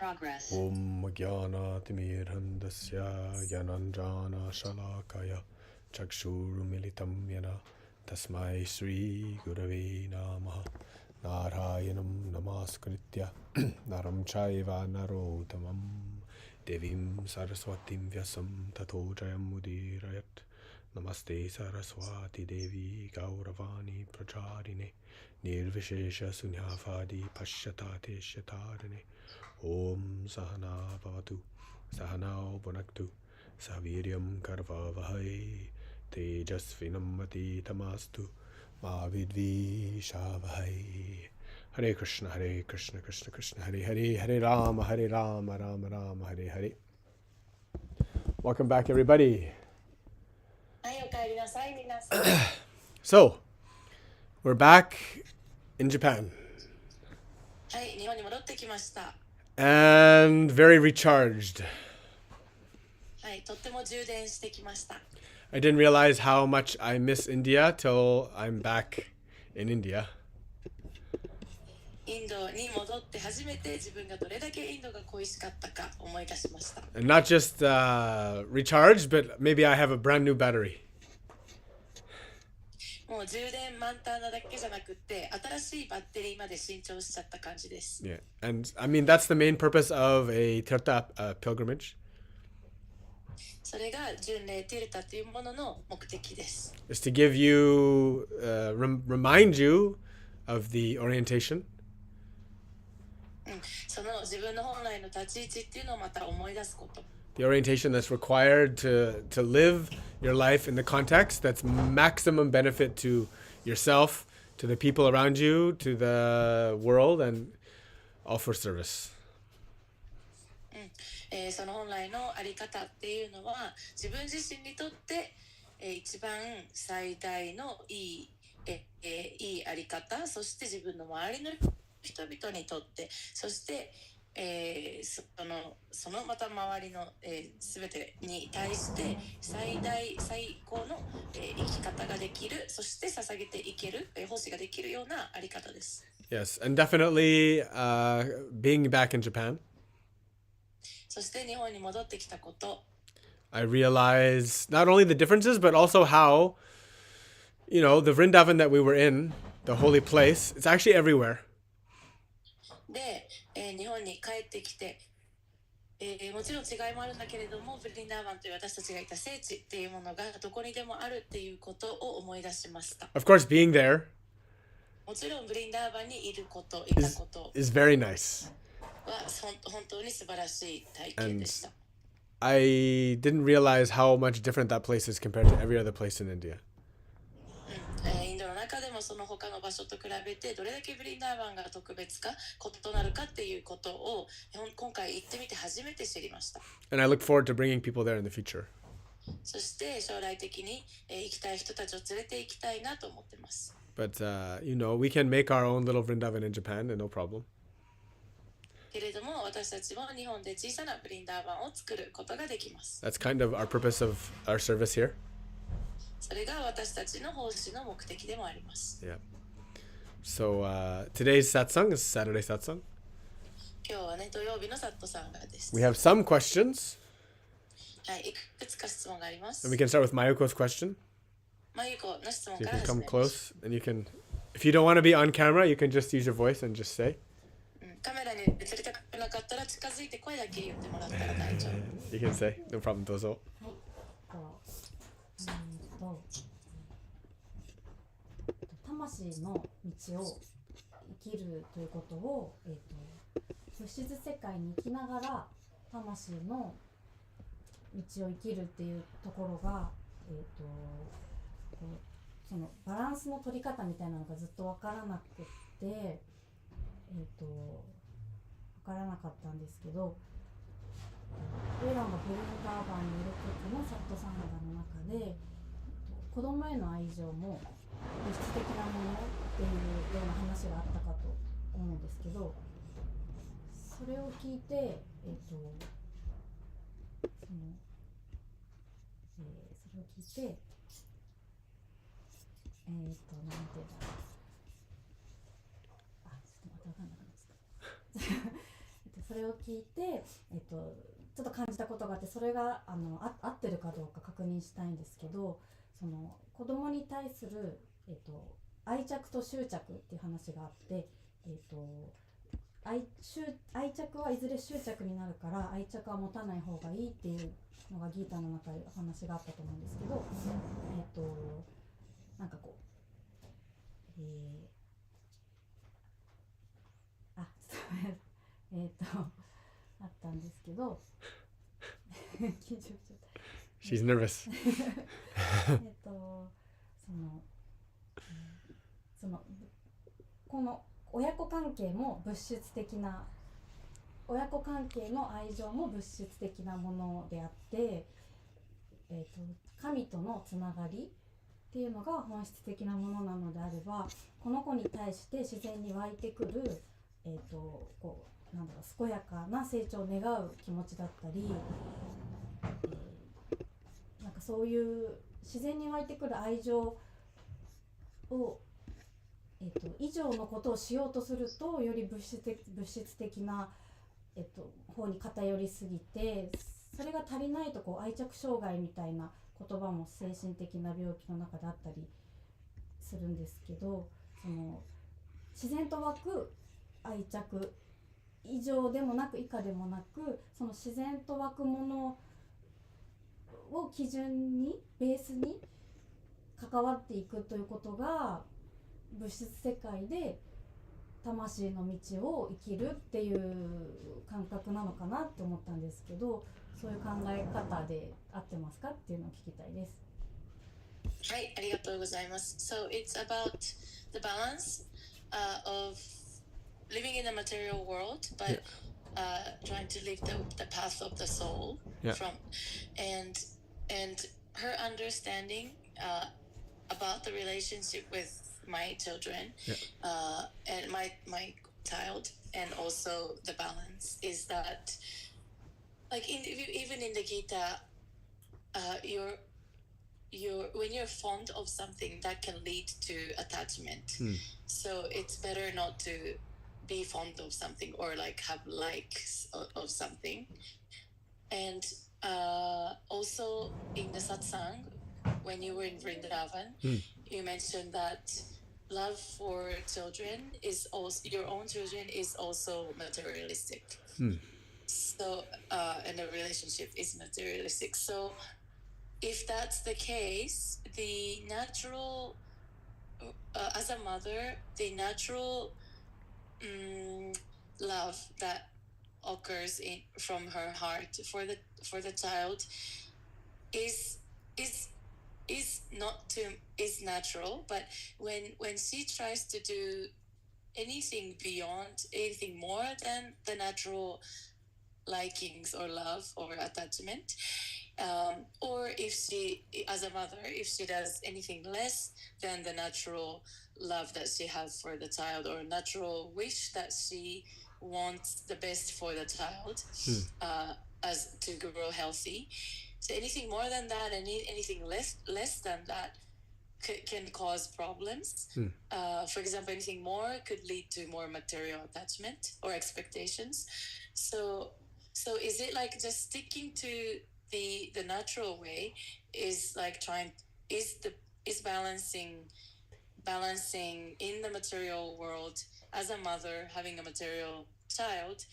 Om Jnana-timirandasya Jnananjana Shalakaya Chakshurumilitam Yana Tasmai Sri Gurave Namaha Narayanam Namaskritya Naram Chaiva Narotamam Devim Saraswatim Vyasam Tato Jayam Mudirayat Namaste Saraswati Devi Gauravani Pracharine Nirvishesha Sunyafadi Pashyatate Shatarine Om Sahana Bhavatu Sahanao Bhunaktu Saviryam Karvavahai Tejasvinamati Tamastu Ma Vidvishavahai. Hare Krishna, Krishna Krishna, Hare Hare, Hare Rama, Rama Rama, Hare Hare. Welcome back, everybody. So, we're back in Japan. And very recharged. I didn't realize how much I miss India till I'm back in India. And not just recharged, but maybe I have a brand new battery. Yeah, and I mean that's the main purpose of a Tirtha pilgrimage. Is to give you, remind you of the orientation. The orientation that's required to live your life in the context that's maximum benefit to yourself, to the people around you, to the world, and all for service. その本来のあり方っていうのは自分自身にとって一番最大のいいあり方、そして自分の周りの人々にとって、そしてそのまた周りのすべてに対して最高の生き方ができる、そして捧げていける、奉仕ができるようなあり方です。Yes, and definitely being back in Japan. そして日本に戻ってきたこと。I realize not only the differences, but also how, the Vrindavan that we were in, the holy place, it's actually everywhere. で、日本に帰ってきて、もちろん違いもあるんだけれども、ブリンダーバンという私たちがいた聖地っていうものがどこにでもあるっていうことを思い出しました。Of course, being there もちろんブリンダーバンにいたこと is very nice. は本当に素晴らしい体験でした。I didn't realize how much different that place is compared to every other place in India. インドの中でもその他の場所と比べてどれだけブリンダーバンが特別か異なるかっていうことを今回行ってみて初めて知りました。And I look forward to bringing people there in the future. そして将来的に行きたい人たちを連れて行きたいなと思ってます。But we can make our own little Vrindavan in Japan and no problem. けれども私たちも日本で小さなブリンダーバンを作ることができます。That's kind of our purpose of our service here. それが私たちの奉仕の目的でもあります。Yeah. So today's satsang is Saturday satsang. 今日はね土曜日のサットサンガです。We have some questions. はい、いくつか質問があります。And we can start with Mayuko's question. マユコの質問 So か you ら can 始 come めます。close and you can, if you don't want to be on camera, you can just use your voice and just say. カメラに映りたくなかったら近づいて声だけ言ってもらったら大丈夫。You can say. No problem, どうぞ。魂の道を生きるということを、物質世界に生きながら魂の道を生きるっていうところが、そのバランスの取り方みたいなのがずっと分からなくて、分からなかったんですけど、俺らがブリンダーバンにいる時のサットサンガの中で、子供への愛情も物質的なものっていうような話があったかと思うんですけど、それを聞いて、それを聞いて、なんていうんだろう、ちょっとまた分かんなくなっちゃったそれを聞いて、ちょっと感じたことがあって、それが合ってるかどうか確認したいんですけど、その子供に対する、愛着と執着っていう話があって、愛着はいずれ執着になるから愛着は持たない方がいいっていうのがギーターの中でお話があったと思うんですけど、なんかこう、あったんですけど緊張しちゃった。She's nervous. そのこの親子関係も物質的な、親子関係の愛情も物質的なものであって、神とのつながりっていうのが本質的なものなのであれば、この子に対して自然に湧いてくる、こうなんだろう、健やかな成長を願う気持ちだったり、なんかそういう自然に湧いてくる愛情を、以上のことをしようとすると、より物質的な、方に偏りすぎて、それが足りないとこう愛着障害みたいな言葉も精神的な病気の中であったりするんですけど、その自然と湧く愛着、以上でもなく以下でもなく、その自然と湧くものを基準にベースに関わっていくということが物質世界で魂の道を生きるっていう感覚なのかなって思ったんですけど、そういう考え方で合ってますかっていうのを聞きたいです。はい、ありがとうございます。So it's about the balance of living in the material world, but trying to live the path of the soul from and her understanding about the relationship with my children and my child, and also the balance is that, like even in the Gita, when you're fond of something, that can lead to attachment. So it's better not to be fond of something or like have likes of something. And also in the satsang, when you were in Vrindavan, you mentioned that love for children is also, your own children is also materialistic. So and the relationship is materialistic. So if that's the case, the natural as a mother, the natural love that occurs from her heart for the child is natural. But when she tries to do anything beyond, anything more than the natural likings or love or attachment, or if she, as a mother, if she does anything less than the natural love that she has for the child, or natural wish that she wants the best for the child, as to grow healthy. So anything more than that and anything less than that can cause problems. For example, anything more could lead to more material attachment or expectations. So is it like just sticking to the natural way is like is balancing in the material world as a mother having a material child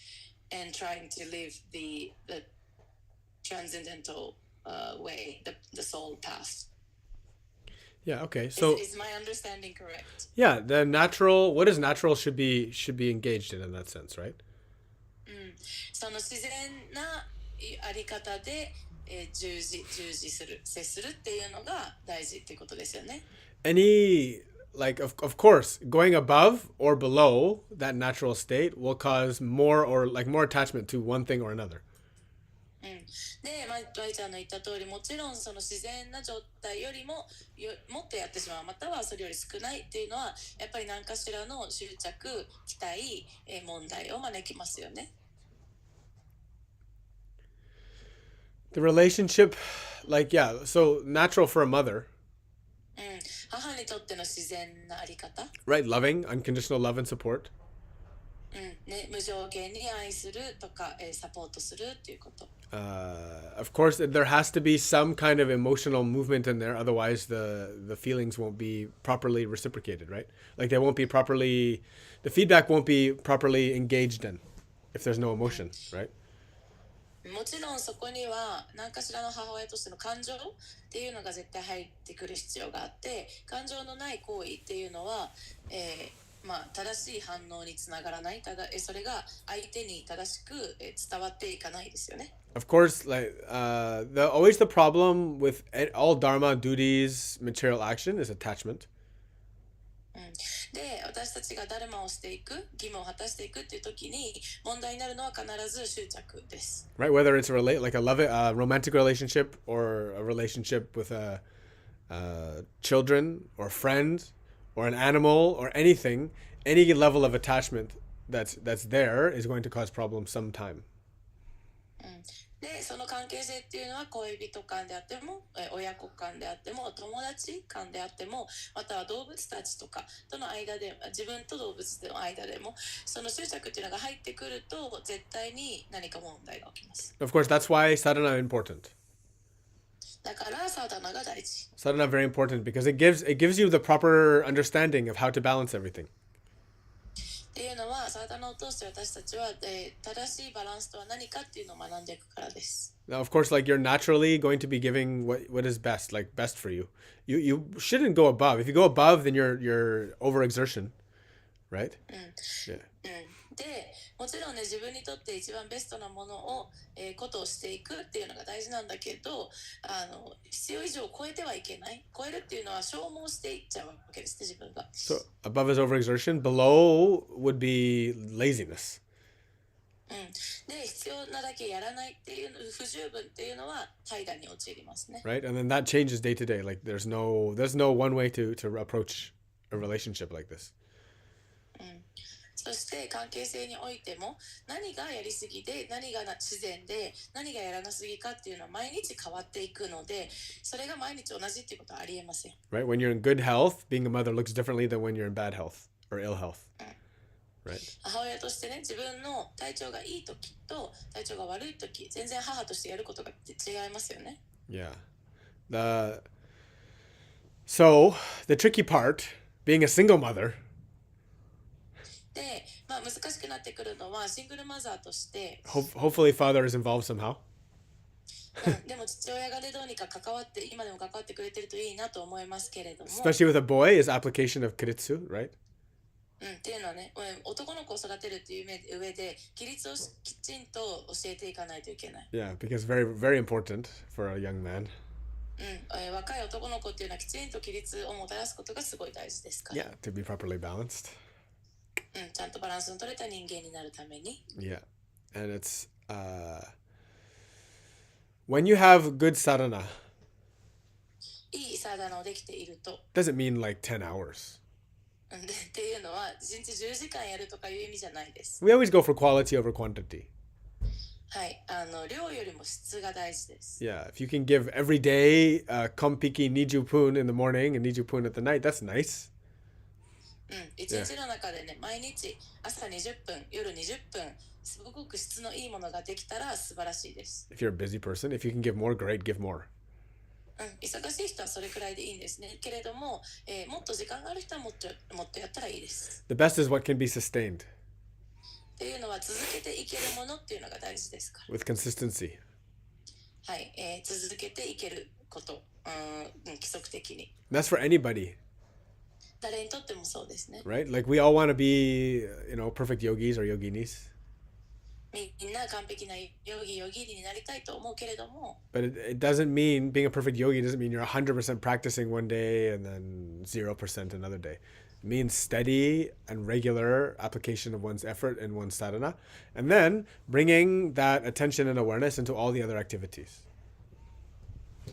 and trying to live the transcendental way, the soul path. Yeah, okay. So is my understanding correct? Yeah, the natural, what is natural should be engaged in that sense, right? その自然なあり方で、従事する、接するっていうのが大事ってことですよね。Any, like, of course, going above or below that natural state will cause more attachment to one thing or another. で、ライちゃんの言った通り、もちろんその自然な状態よりももっとやってしまう、またはそれより少ないっていうのはやっぱり何かしらの執着、期待、問題を招きますよね。The relationship, so natural for a mother. 母にとっての自然なあり方。Right, loving, unconditional love and support. ね、無条件に愛するとか、サポートするっていうこと。Of course, there has to be some kind of emotional movement in there. Otherwise, the feelings won't be properly reciprocated, right? Like they won't be properly, the feedback won't be properly engaged in if there's no emotion, right? もちろんそこには何かしらの母親としての感情っていうのが絶対入ってくる必要があって、感情のない行為っていうのは、正しい反応につながらない。それが相手に正しく伝わっていかないですよね。Of course, like always the problem with all dharma, duties, material action is attachment. で、私たちがダルマをしていく、義務を果たしていくっていう時に問題になるのは必ず執着です。Right, whether it's a romantic relationship or a relationship with children or friend or an animal or anything, any level of attachment that's there is going to cause problems sometime. で、その関係性っていうのは恋人間であっても、親子間であっても、友達間であっても、または動物たちとかとの間で、自分と動物との間でも、その執着っていうのが入ってくると、絶対に何か問題が起きます。Of course, that's why sadhana is important. だからサダナが大事。Sadhana very important because it gives you the proper understanding of how to balance everything. っていうのは、サダナを通して私たちは、正しいバランスとは何かっていうのを学んでいくからです。Now, of course, like you're naturally going to be giving what is best, like best for you. You shouldn't go above. If you go above, then you're overexertion, right? Yeah. で、もちろんね、自分にとって一番ベストなものを、ことをしていくっていうのが大事なんだけど、必要以上を超えてはいけない。超えるっていうのは消耗していっちゃうわけですね、自分が。So above is overexertion. Below would be laziness. で、必要なだけやらないっていうの、不十分っていうのは怠惰に陥りますね。Right, and then that changes day to day. Like there's no one way to approach a relationship like this. そして関係性においても何がやりすぎで何が自然で何がやらなすぎかっていうのは毎日変わっていくので、それが毎日同じっていうことはありえません。Right, when you're in good health, being a mother looks differently than when you're in bad health or ill health. Right. 母親としてね、自分の体調がいい時と体調が悪い時、全然母としてやることが違いますよね。Yeah. So the tricky part, being a single mother. で、難しくなってくるのはシングルマザーとして。Hopefully, father is involved somehow. でも父親がどうにか関わって今でも関わってくれてるといいなと思いますけれども。Especially with a boy, is application of kiritsu, right? っていうのはね、男の子を育てるっていう上で規律をきちんと教えていかないといけない。Yeah, because very, very important for a young man. 若い男の子っていうのはきちんと規律をもたらすことがすごい大事ですから。Yeah, to be properly balanced. ちゃんとバランスの取れた人間になるために。Yeah, and it's when you have good sadhana. いいサダナをできていると。Doesn't mean like 10 hours. っていうのは1日10時間やるとかいう意味じゃないです。We always go for quality over quantity. はい、量よりも質が大事です。Yeah, if you can give every day kompiki nijupun in the morning and nijupun at the night, that's nice. 一日の中でね、毎日朝20分、夜20分、すごく質のいいものができたら素晴らしいです。If you're a busy person, if you can give more, great, give more. 忙しい人はそれくらいでいいんですね。けれども、もっと時間がある人はもっとやったらいいです。The best is what can be sustained. っていうのは続けていけるものっていうのが大事ですから。With consistency. はい、続けていけること、規則的に。That's for anybody. 誰にとってもそうですね。Right? Like we all want to be, perfect yogis or yoginis. みんな完璧なヨギになりたいと思うけれども。But it doesn't mean being a perfect yogi doesn't mean you're 100% practicing one day and then 0% another day. It means steady and regular application of one's effort and one's sadhana, and then bringing that attention and awareness into all the other activities.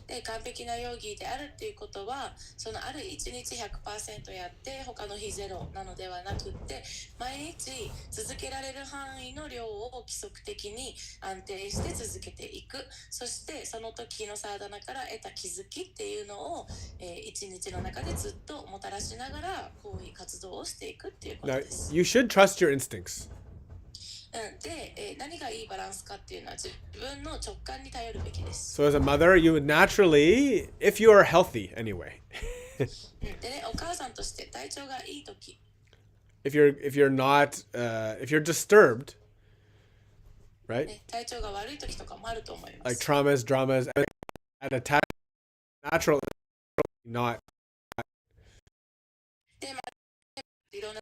で、完璧なヨギであるっていうことは、そのある1日 100% やって他の日ゼロなのではなくって、毎日続けられる範囲の量を規則的に安定して続けていく。そしてその時のサーダナから得た気づきっていうのを、1日の中でずっともたらしながら行為活動をしていくっていうこと Now, です。you should trust your instincts. で、何がいいバランスかっていうのは自分の直感に頼るべきです。So as a mother, you would naturally, if you are healthy anyway, でね、お母さんとして体調がいいとき、if you're not if you're disturbed, right? ね、体調が悪いときとかもあると思いま Like す。 traumas, dramas, and attack natural, not で、まあ、いろんな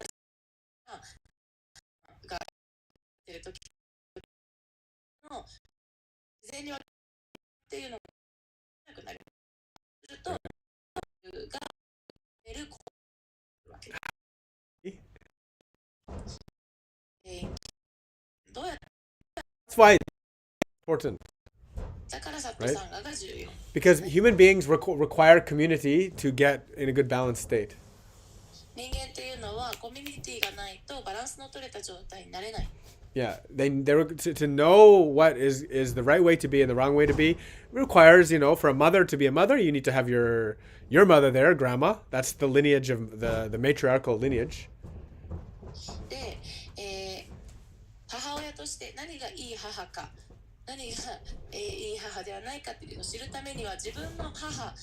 が出るときの自然に分けっていうのがなくなりすると、が出るわけです。どうやって that's why it's important, だからサットサンガが重要。 because human beings require community to get in a good balanced state. 人間っていうのはコミュニティがないとバランスの取れた状態になれない。Yeah, to know what is the right way to be and the wrong way to be requires, for a mother to be a mother, you need to have your mother there, grandma. That's the lineage of the matriarchal lineage. で、母親として何がいい母か、何が、いい母ではないかっていうのを知るためには自分の母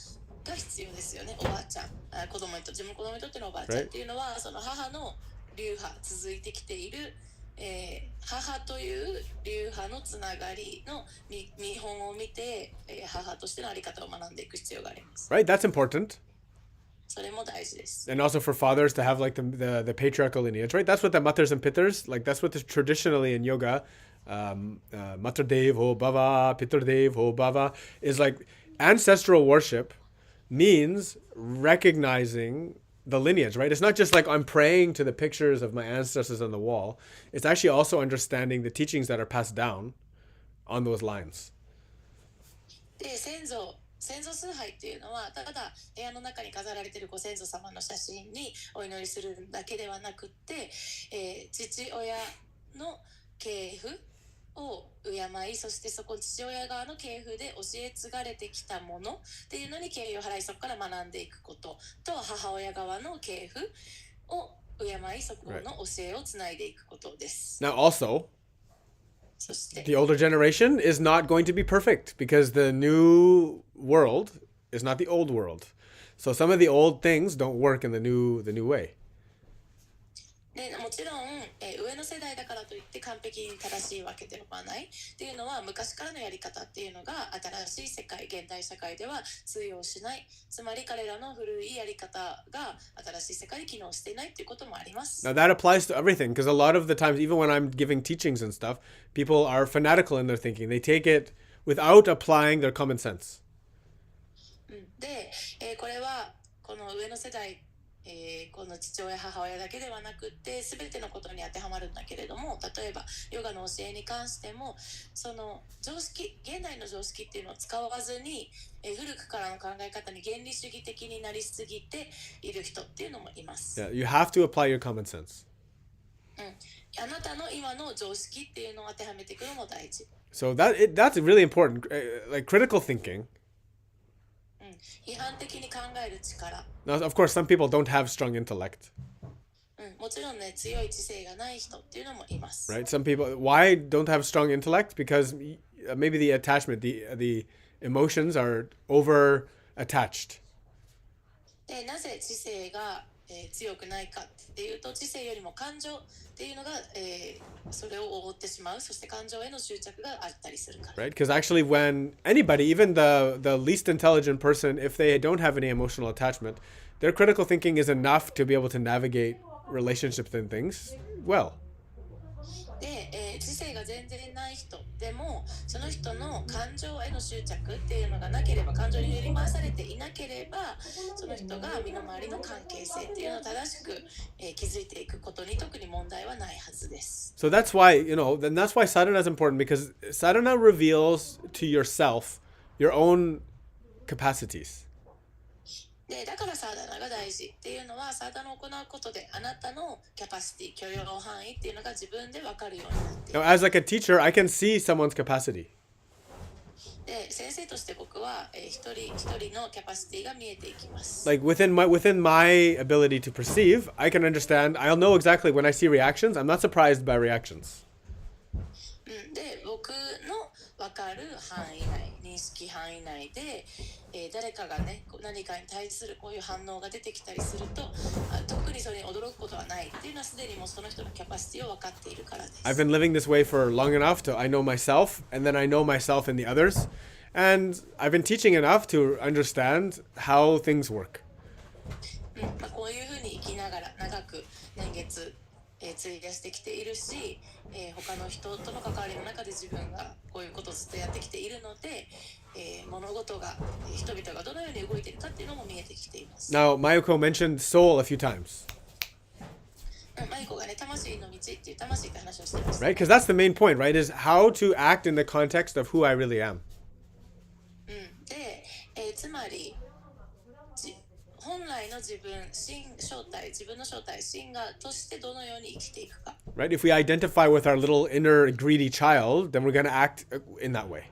が必要ですよね。おばあちゃん、自分の子供にとってのおばあちゃんっていうのは、その母の流派続いてきている、母という流派のつながりの見本を見て、母としてのあり方を学んでいく必要があります。 Right? That's important. それも大事です。 And also for fathers to have like the patriarchal lineage, right? That's what the mathers and pitters, like that's what traditionally in yoga, Matar Dev Ho Bhava, Pitar Dev Ho Bhava, is like ancestral worship means recognizing the lineage, right? It's not just like I'm praying to the pictures of my ancestors on the wall. It's actually also understanding the teachings that are passed down on those lines. で、先祖崇拝っていうのはただ部屋の中に飾られているご先祖様の写真にお祈りするだけではなくって、父親の系譜を敬い、そしてそこ父親側の系譜で教え継がれてきたものっていうのに敬意を払い、そこから学んでいくことと、母親側の系譜を敬い、そこの教えをつないでいくことです。 Now also, そして the older generation is not going to be perfect because the new world is not the old world. So some of the old things don't work in the new way. でもちろん、上の世代だからといって完璧に正しいわけではないっていうのは、昔からのやり方っていうのが新しい世界、現代社会では通用しない。つまり彼らの古いやり方が新しい世界に機能していないっていうこともあります。 Now that applies to everything because a lot of the times, even when I'm giving teachings and stuff, people are fanatical in their thinking. They take it without applying their common sense. で、これはこの上の世代、この父親母親だけではなくって全てのことに当てはまるんだけれども、例えばヨガの教えに関してもその常識、現代の常識っていうのを使わずに、古くからの考え方に原理主義的になりすぎている人っていうのもいます。 Yeah, you have to apply your common sense. あなたの今の常識っていうのを当てはめていくのも大事。 So that's really important. Like critical thinking. 批判的に考える力。 Now, of course, some people don't have strong intellect, もちろんね、強い知性がない人っていうのもいます。 right? Some people, why don't have strong intellect? Because maybe the attachment, the emotions are over attached. で、なぜ知性が、強くないかっていうと、知性よりも感情っていうのが、それを覆ってしまう。そして感情への執着があったりするから。 Right? Because actually, when anybody, even the least intelligent person, if they don't have any emotional attachment, their critical thinking is enough to be able to navigate relationships and things well. で、知性が全然ない人でもその人の感情への執着っていうのがなければ、感情に振り回されていなければ、その人が身の回りの関係性っていうのを正しく、築いていくことに特に問題はないはずです。 So that's why, then that's why sadhana is important because sadhana reveals to yourself your own capacities. で、だからサーダナが大事っていうのは、サーダナを行うことであなたのキャパシティ、許容範囲っていうのが自分で分かるようになっている。 Now, as like a teacher, I can see someone's capacity. で、先生として僕は、一人一人のキャパシティが見えていきます。 Like within my ability to perceive, I can understand. I'll know exactly when I see reactions. I'm not surprised by reactions. で僕の分かる範囲内認識範囲内で、誰かがね何かに対するこういう反応が出てきたりすると特にそれに驚くことはないっていうのはすでにもうその人のキャパシティを分かっているからです。I've been living this way for long enough to I know myself, and then I know myself and the others, and I've been teaching enough to understand how things work. こういうふうに生きながら長く年月費やしてきているし、他の人との関わりの中で自分がこういうことをずっとやってきているので、物事が人々がどのように動いているかっていうのも見えてきています。 Now, Mayuko mentioned soul a few times, マイコがね魂の道っていう魂って話をしてました、 right? Because that's the main point, right? Is how to act in the context of who I really am. で、つまり本来の自分正体自分の正体真がとしてどのように生きていくか、 Right? If we identify with our little inner greedy child, then we're going to act in that way.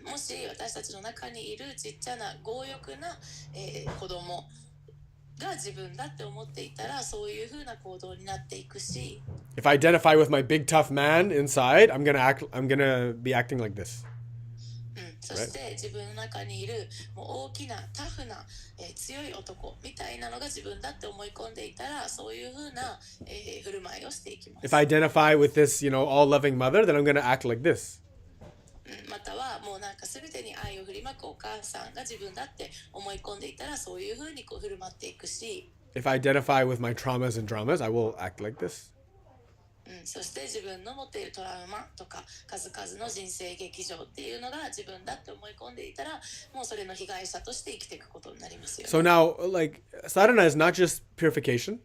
もし私たちの中にいるちっちゃな強欲な、子供が自分だって思っていたらそういう風な行動になっていくし、 If I identify with my big tough man inside, I'm gonna be acting like this. そして自分の中にいるもう大きなタフな、強い男みたいなのが自分だって思い込んでいたらそういう風な、振る舞いをしていきます。 If I identify with this, all-loving mother, then I'm gonna act like this. またはもうなんか全てに愛を振りまくお母さんが自分だって思い込んでいたらそういう風にこう振る舞っていくし、 If I identify with my traumas and dramas, I will act like this. そして自分の持っているトラウマとか数々の人生劇場っていうのが自分だって思い込んでいたらもうそれの被害者として生きていくことになりますよね。 So now, like, sadhana is not just purification.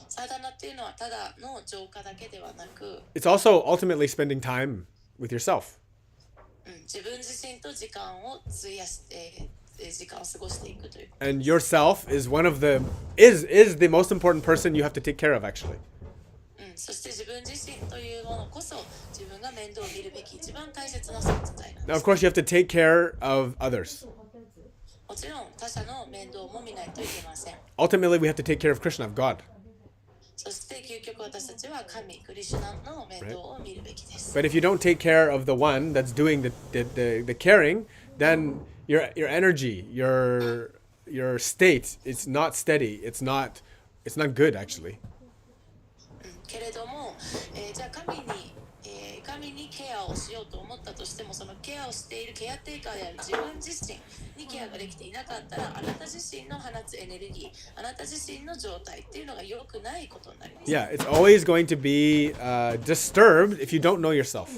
サダナっていうのはただの浄化だけではなく、 It's also ultimately spending time with yourself. 自分自身と時間を費やして、時間を過ごしていくという。 And yourself is one of the is the most important person you have to take care of, actually. そして自分自身というものこそ自分が面倒を見るべき一番大切な存在なんで Now, す。 of course, you have to take care of others. もちろん他者の面倒も見ないといけません。 Ultimately, we have to take care of Krishna, of God. そして究極私たちは神クリシュナの面倒を見るべきです。 But if you don't take care of the one that's doing the caring, then your energy, your state, it's not steady. It's not good, actually. けれども、じゃあ神にケアをしようと思ったとしてもそのケアをしているケアテイカーである自分自身にケアができていなかったらあなた自身の放つエネルギーあなた自身の状態っていうのが良くないことになります。 Yeah, it's always going to be disturbed if you don't know yourself.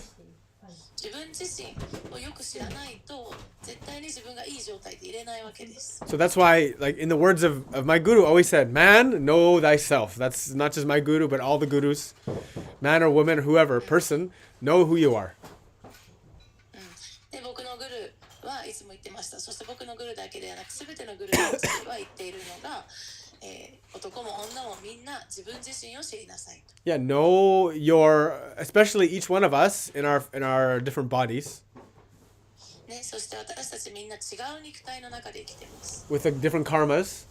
自分自身をよく知らないと絶対に自分がいい状態でいれないわけです。 So that's why, like in the words of my guru, always said, "Man, know thyself." That's not just my guru, but all the gurus, man or woman, or whoever, person, know who you are. で僕のグルはいつも言ってました。そして僕のグルだけではなく全てのグルたちは言っているのが、男も女もみんな自分自身を知りなさいと。 Yeah, know especially each one of us in our different bodies ね、そして私たちみんな違う肉体の中で生きています。 with the different karmas,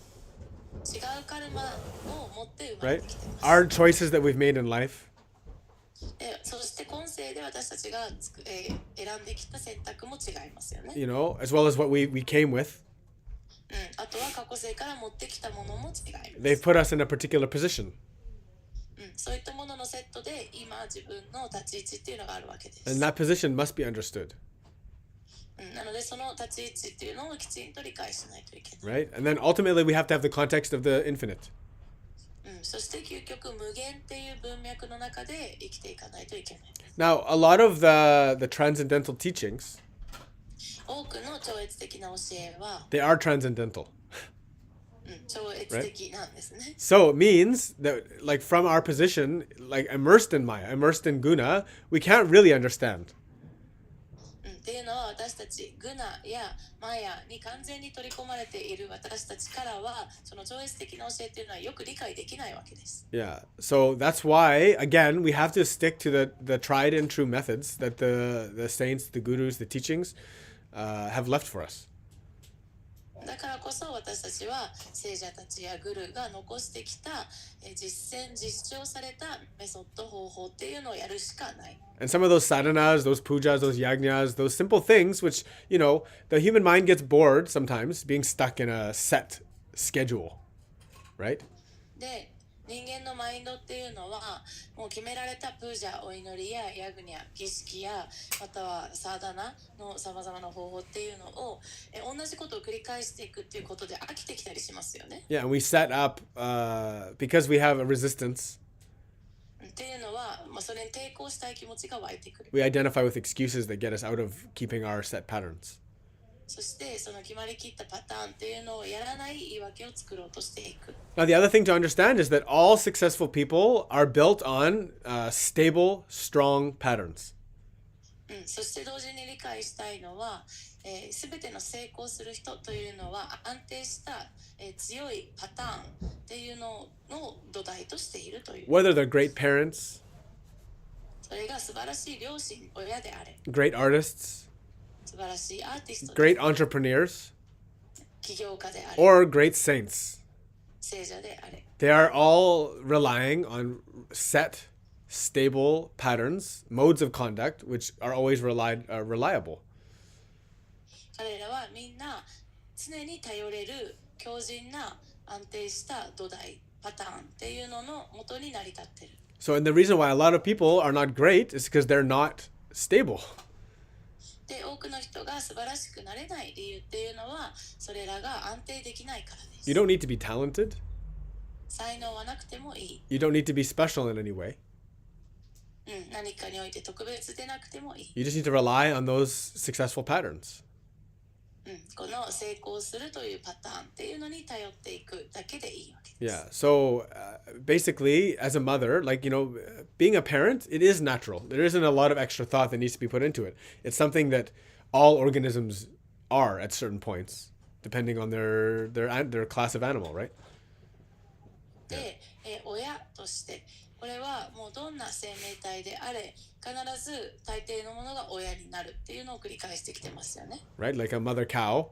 違うカルマを持って生まれ right? てきています。Our choices that we've made in life. でそして今世で私たちが選んできた選択も違いますよね。As well as what we came with. あとは過去世から持ってきたものも違います。 They've put us in a particular position. そういったもののセットで今自分の立ち位置っていうのがあるわけです。 And that position must be understood, なのでその立ち位置っていうのをきちんと理解しないといけない。 right? And then ultimately we have to have the context of the infinite. そして究極無限っていう文脈の中で生きていかないといけない。 Now, a lot of the transcendental teachings, 多くの超越的な教えは、they are transcendental. 超越的なんですね。 So it means that, like, from our position, like immersed in Maya, immersed in Guna, we can't really understand. っていうのは私たちグナやマヤに完全に取り込まれている私たちからはその超越的な教えっていうのはよく理解できないわけです。 Yeah. So that's why, again, we have to stick to the tried and true methods that the saints, the gurus, the teachings have left for us. だからこそ私たちは聖者たちやグルが残してきた実践実証されたメソッド方法っていうのをやるしかない。And some of those sadhanas, those pujas, those yagnas, those simple things, which, the human mind gets bored sometimes being stuck in a set schedule, right? で、人間のマインドっていうのはもう決められたプージャ、お祈りやヤグニャ、儀式やまたはサーダナのさまざまな方法っていうのを同じことを繰り返していくっていうことで飽きてきたりしますよね。Yeah, and we set up, because we have a resistance, っていうのは、それに抵抗したい気持ちが湧いてくる。we identify with excuses that get us out of keeping our set patterns. そしてその決まりきったパターンっていうのをやらない言い訳を作ろうとしていく。Now, the other thing to understand is that all successful people are built on stable, strong patterns. そして同時に理解したいのは、すべての成功する人というのは安定した、強いパターンっていうのの土台としているという。Whether they're great parents, それが素晴らしい両親、親であれ、 great artists, 素晴らしいアーティスト、 great entrepreneurs, 起業家であれ、 or great saints. 聖者であれ。They are all relying on set, stable patterns, modes of conduct, which are always reliable. 彼らはみんな常に頼れる強靭な安定した土台、パターンっていうのの元に成り立っている。So, and the reason why a lot of people are not great is because they're not stable. で、多くの人が素晴らしくなれない理由っていうのはそれらが安定できないからです。 You don't need to be talented. 才能はなくてもいい。You don't need to be special in any way. 何かにおいて特別でなくてもいい。You just need to rely on those successful patterns. この成功するというパターンっていうのに頼っていくだけでいいわけです。Yeah. So basically, as a mother, being a parent, it is natural. There isn't a lot of extra thought that needs to be put into it. It's something that all organisms are at certain points, depending on their class of animal, right? で、親としてこれはもうどんな生命体であれ必ず大抵のものが親になるっていうのを繰り返してきてますよね。 Right? Like a mother cow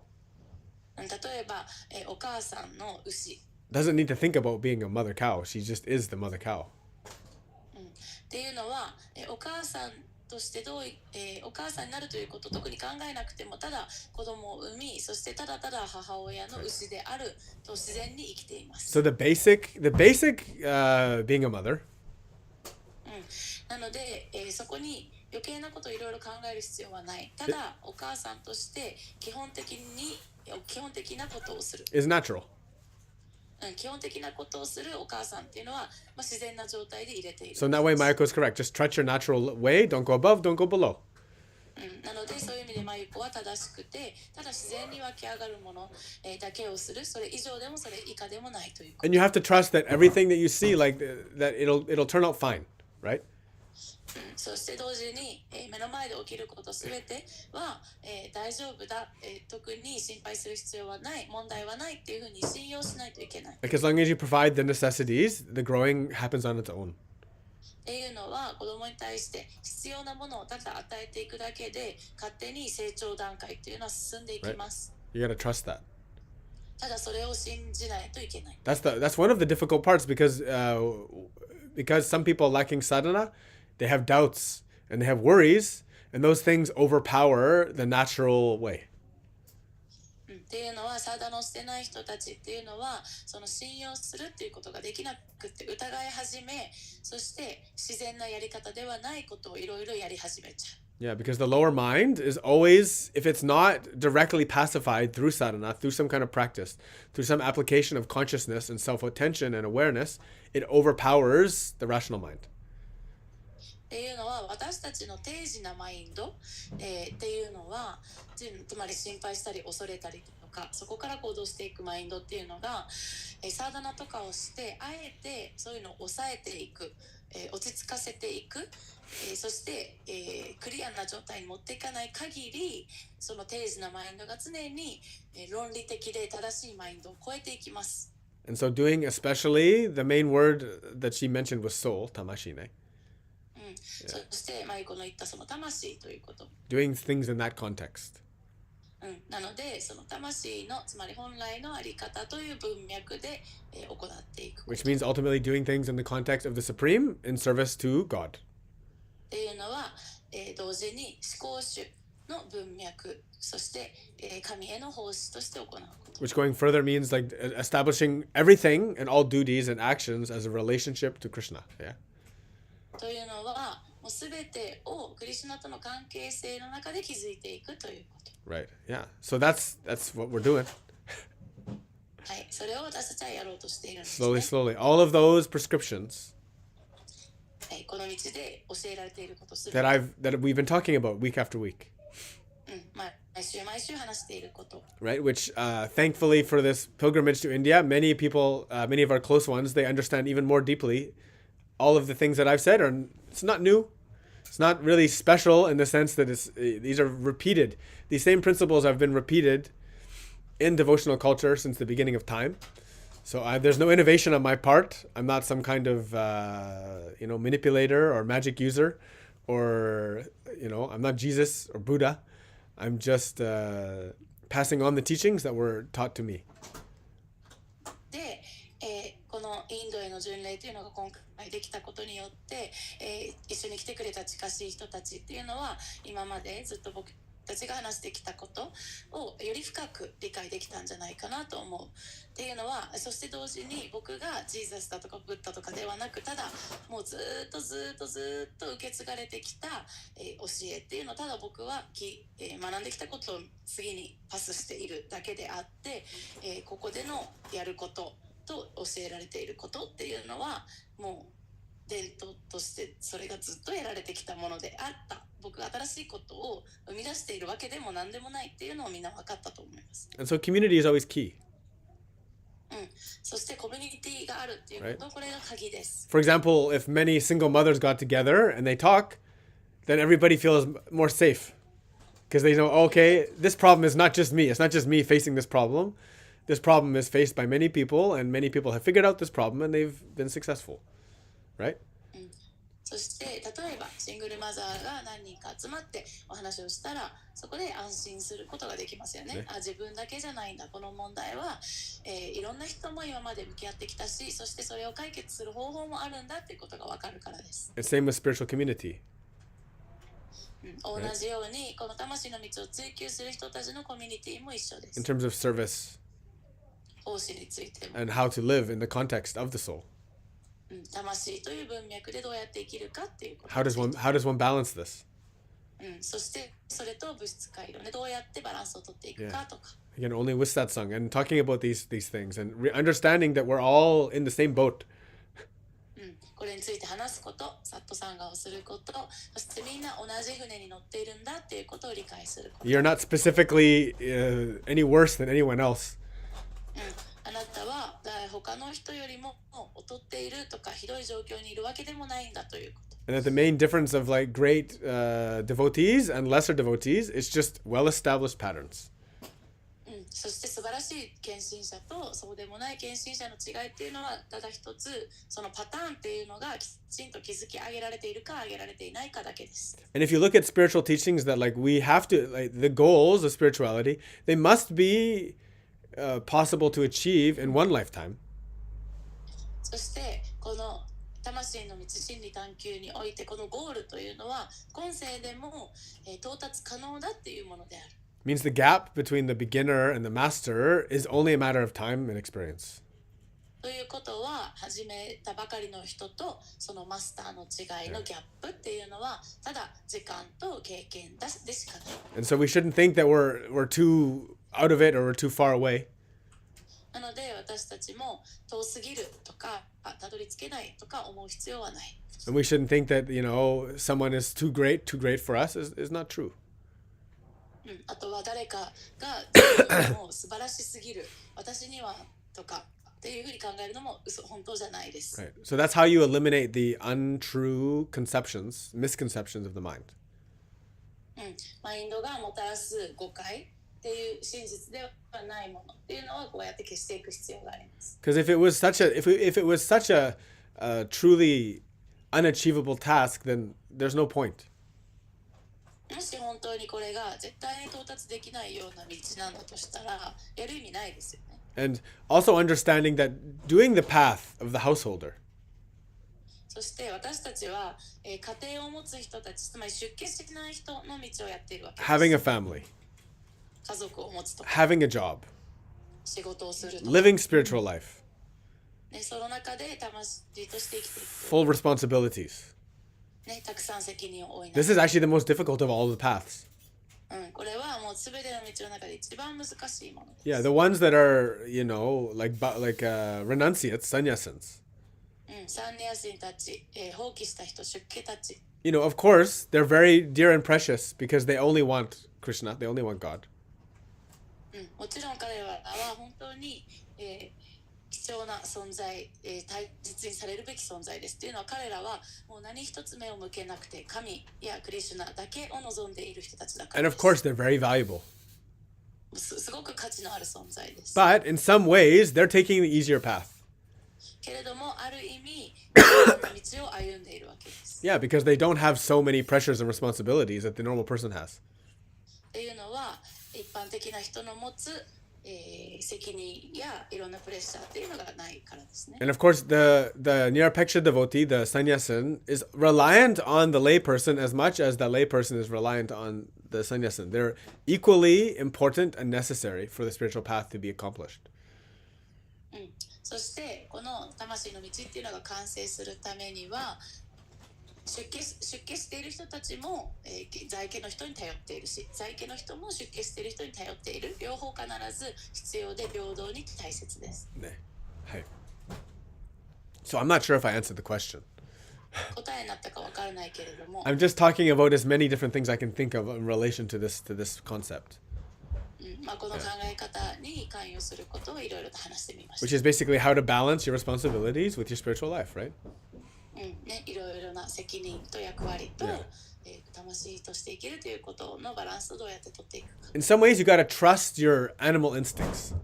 例えば、お母さんの牛 doesn't need to think about being a mother cow. She just is the mother cow. っていうのは、お母さんとしてお母さんになるということを特に考えなくてもただ子供を産みそしてただただ母親の牛であると自然に生きています。 So the basic being a mother なので、そこに余計なことをいろいろ考える必要はない。ただお母さんとして基本的なことをする。 is natural. 基本的なことをするお母さんっていうのは、自然な状態で入れている。 So in that way, Mayako is correct. Just trust your natural way. Don't go above, don't go below. なのでそういう意味でマユコは正しくてただ自然に湧き上がるもの、だけをする。それ以上でもそれ以下でもないということ。 And you have to trust that everything that you see, that it'll turn out fine, right? そして同時に、目の前で起きることすべては、大丈夫だ、特に心配する必要はない、問題はないっていうふうに信用しないといけない。 Like as long as you provide the necessities, the growing happens on its own. っていうのは子供に対して必要なものをただ与えていくだけで勝手に成長段階っていうのは進んでいきます。 You gotta trust that. ただそれを信じないといけない。 That's one of the difficult parts because some people lacking sadhana, they have doubts and they have worries, and those things overpower the natural way. っていうのはサーダのをしてない人たちっていうのはその信用するっていうことができなくて疑い始めそして自然なやり方ではないことをいろいろやり始めちゃう。 Yeah, because the lower mind is always, if it's not directly pacified through sadhana, through some kind of practice, through some application of consciousness and self-attention and awareness, it overpowers the rational mind. っていうのは私たちの定時なマインド、っていうのはつまり心配したり恐れたりとかそこから行動していくマインドっていうのが、サーダナとかをしてあえてそういうのを抑えていく、落ち着かせていく、そして、クリアな状態に持っていかない限りその定時なマインドが常に、論理的で正しいマインドを超えていきます。 And so doing, especially, the main word that she mentioned was soul, tamashine. そしてマイコの言ったその魂ということ。 Doing things in that context. なのでその魂のつまり本来のあり方という文脈で、行っていくこと Which means ultimately doing things in the context of the Supreme in service to God. っていうのは、同時に思考主の文脈そして、神への奉仕として行うこと Which going further means like establishing everything and all duties and actions as a relationship to Krishna. Yeah. というのはもう全てをクリシュナとの関係性の中で築いていくということ。Right. Yeah. So that's what we're doing. はい、それを私たちはやろうとしているんですね。 Slowly. All of those prescriptions はい、この道で教えられていることすべ that て、we've been talking about week after week. 毎週毎週話していること。 Right. Which thankfully for this pilgrimage to India, many people, many of our close ones, they understand even more deeply all of the things that I've said. It's not new. It's not really special in the sense that these are repeated. These same principles have been repeated in devotional culture since the beginning of time. So there's no innovation on my part. I'm not some kind of manipulator or magic user, or I'm not Jesus or Buddha. I'm just passing on the teachings that were taught to me. で、このインドへの巡礼というのが今回できたことによって、一緒に来てくれた近しい人たちっていうのは今までずっと僕たちが話してきたことをより深く理解できたんじゃないかなと思うっていうのは、そして同時に僕がジーザスだとかブッダとかではなく、ただもうずっと受け継がれてきた、教えっていうのをただ僕は学んできたことを次にパスしているだけであって、ここでのやることと教えられていることっていうのはもう伝統としてそれがずっと得られてきたものであった。僕が新しいことを生み出しているわけでも何でもないっていうのをみんな分かったと思います。 And so community is always key. そしてコミュニティがあるっていうこと、これが鍵です。 For example, if many single mothers got together and they talk, then everybody feels more safe. Because they know, okay, this problem is not just me. It's not just me facing this problem. This problem is faced by many people, and many people have figured out this problem, and they've been successful. Right? そして例えばシングルマザーが何人か集まってお話をしたら、そこで安心することができますよね。自分だけじゃないんだ、この問題は、いろんな人も今まで向き合ってきたし、そしてそれを解決する方法もあるんだっていうことが分かるからです。 And same with spiritual community. 同じようにこの魂の道を追求する人たちのコミュニティも一緒です。 In terms of service 奉仕についても and how to live in the context of the soul. 魂という文脈でどうやって生きるかっていうこと。 How does one balance this? そしてそれと物質回路でどうやってバランスを取っていくかとか。 Again, only with Satsangha and talking about these things and understanding that we're all in the same boat. これについて話すこと、サットサンガをすること、そしてみんな同じ船に乗っているんだっていうことを理解すること。 You're not specifically any worse than anyone else. あなたは他の人よりも劣っているとかひどい状況にいるわけでもないんだということ。 And that the main difference of like great devotees and lesser devotees is just well-established patterns. そして素晴らしい献身者とそうでもない献身者の違いっていうのはただ一つ、そのパターンっていうのがきちんと築き上げられているか上げられていないかだけです。 And if you look at spiritual teachings that like we have to, like the goals of spirituality, they must be possible to achieve in one lifetime. そしてこの魂の道真理探求においてこのゴールというのは今世でも、到達可能だっていうものである。 Means the gap between the beginner and the master is only a matter of time and experience. ということは始めたばかりの人とそのマスターの違いのギャップっていうのはただ時間と経験でしかない。 And so we shouldn't think that we're too out of it or we're too far away. なので私たちも遠すぎるとかたどり着けないとか思う必要はない。 And we shouldn't think that, someone is too great for us is not true. あとは誰かが自分よりも素晴らしすぎる私にはとかっていうふうに考えるのも本当じゃないです。 Right. So that's how you eliminate the untrue misconceptions of the mind. マインドがもたらす誤解っていう真実ではないものっていうのはこうやって消していく必要があります。 Because if it was such a truly unachievable task, then there's no point. もし本当にこれが絶対に到達できないような道なんだとしたら、やる意味ないですよね。And also understanding that doing the path of the householder, そして私たちは、家庭を持つ人たち、つまり出家しない人の道をやっているわけです。having a family, 家族を持つとか、 having a job, 仕事をするとか、 living spiritual life, ね、その中で魂として生きていく、 full responsibilities. ね、たくさん責任を負いな This が is actually the most difficult of all the paths. ら、これはもう全ての道の中で一番難しいものです。Yeah, the ones that are, like renunciates, sannyasins. サンニャシンたち、放棄した人、出家たち、Of course, they're very dear and precious because they only want Krishna, they only want God. もちろん彼らは本当に、貴重な存在、大切にされるべき存在です。というのは彼らはもう何一つ目を向けなくて神やクリシュナだけを望んでいる人たちだから And で of す。 course, they're very valuable. すごく価値のある存在です。 But in some ways, they're taking the easier path. けれどもある意味道を歩んでいるわけです。 Yeah, because they don't have so many pressures and responsibilities that the normal person has. っていうのは一般的な人の持つ、責任やいろんなプレッシャーっていうのがないからですね。 And of course, the Nirapeksha devotee, the sannyasin, is reliant on the layperson as much as the layperson is reliant on the sannyasin. They're equally important and necessary for the spiritual path to be accomplished. そしてこの魂の道っていうのが完成するためには出家している人たちも、在家の人に頼っているし、在家の人も出家している人に頼っている、両方必ず必要で平等に大切です。 Hey. So I'm not sure if I answered the question. 答えになったかわからないけれども、 I'm just talking about as many different things I can think of in relation to this concept, この考え方に関与することをいろいろと話してみまし which た。 is basically how to balance your responsibilities with your spiritual life, right? いろいろな責任と役割と、 Yeah. 魂として生きるということのバランスをどうやって取っていくか。 In some ways, you got to trust your animal instincts.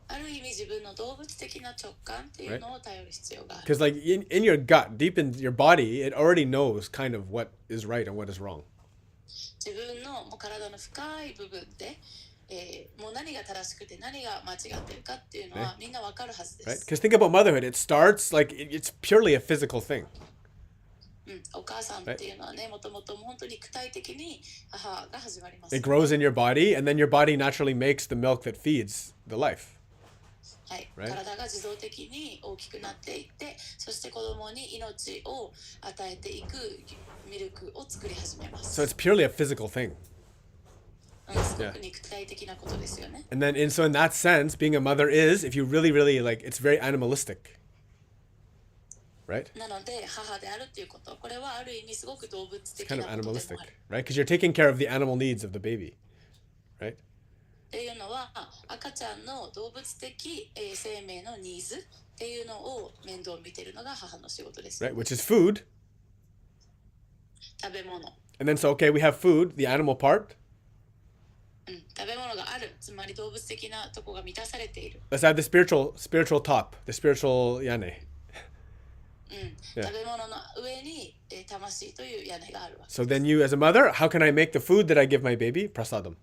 ある意味自分の動物的な直感っていうのを頼る必要がある。 Because like in your gut, deep in your body, it already knows kind of what is right and what is wrong. 自分のもう体の深い部分で、もう何が正しくて何が間違ってるかっていうのはみんなわかるはずで Right? す。 Because think about motherhood. It starts like it's purely a physical thing. お母さんっていうのはね、もともと本当に具体的に母が始まります。 It grows in your body, and then your body naturally makes the milk that feeds the life. はい、 Right? 体が自動的に大きくなっていって、そして子供に命を与えていくミルクを作り始めま So す。 it's purely a physical thing. すごく肉体的なことですよね。 And then so in that sense, being a mother is, if you really like, it's very animalistic. Right? なので母であるっていうこと、これはある意味すごく動物的 Kind な of ことで animalistic, もある。 right? Because you're taking care of the animal needs of the baby. Right? っていうのは赤ちゃんの動物的生命のニーズっていうのを面倒見ているのが母の仕事です。 Right? Which is food. 食べ物、 And then so okay, we have food, the animal part. 食べ物がある、つまり動物的なとこが満たされている。 Let's add the spiritual top, the spiritual yane. Yeah. 食べ物の上に魂という屋根があるわけ。 So then you as a mother, how can I make the food that I give my baby? Prasadam.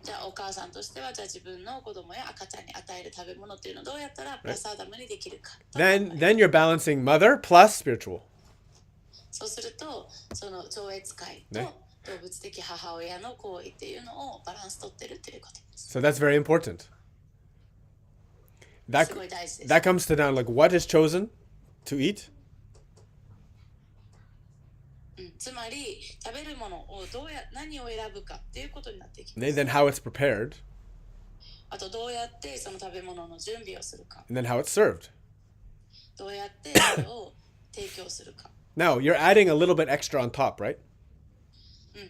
じゃあお母さんとしてはじゃあ自分の子供や赤ちゃんに与える食べ物っていうのをどうやったらプラサーダムにできるか。Then you're balancing mother plus spiritual. そうするとその超越界とね動物的母親の行為っていうのをバランス取ってるっていうことです。 So that's very important. That すごい大事です。 that comes to down like what is chosen to eat. つまり食べるものを何を選ぶかっていうことになっていきま And す。 then how it's prepared. あとどうやってその食べ物の準備をするか、 And then how it's served. どうやってそれを提供するか。 Now you're adding a little bit extra on top, right?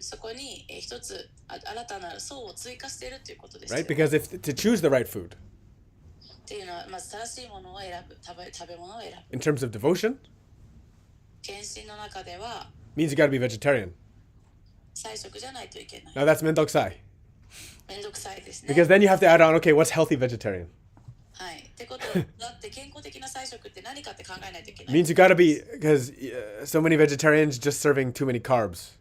そこに一つ新たな層を追加しているということですよ。 Right? Because if to choose the right food っていうのはまず正しいものを選ぶ、食べ物を選ぶ。 in terms of devotion 献身の中では means you got to be vegetarian. 菜食じゃないといけない。 Now that's mendokusai. めんどくさいですね。 Because then you have to add on, okay, what's healthy vegetarian? はい。ってことはだって健康的な菜食って何かって考えないといけない。 Means you got to be because so many vegetarians just serving too many carbs.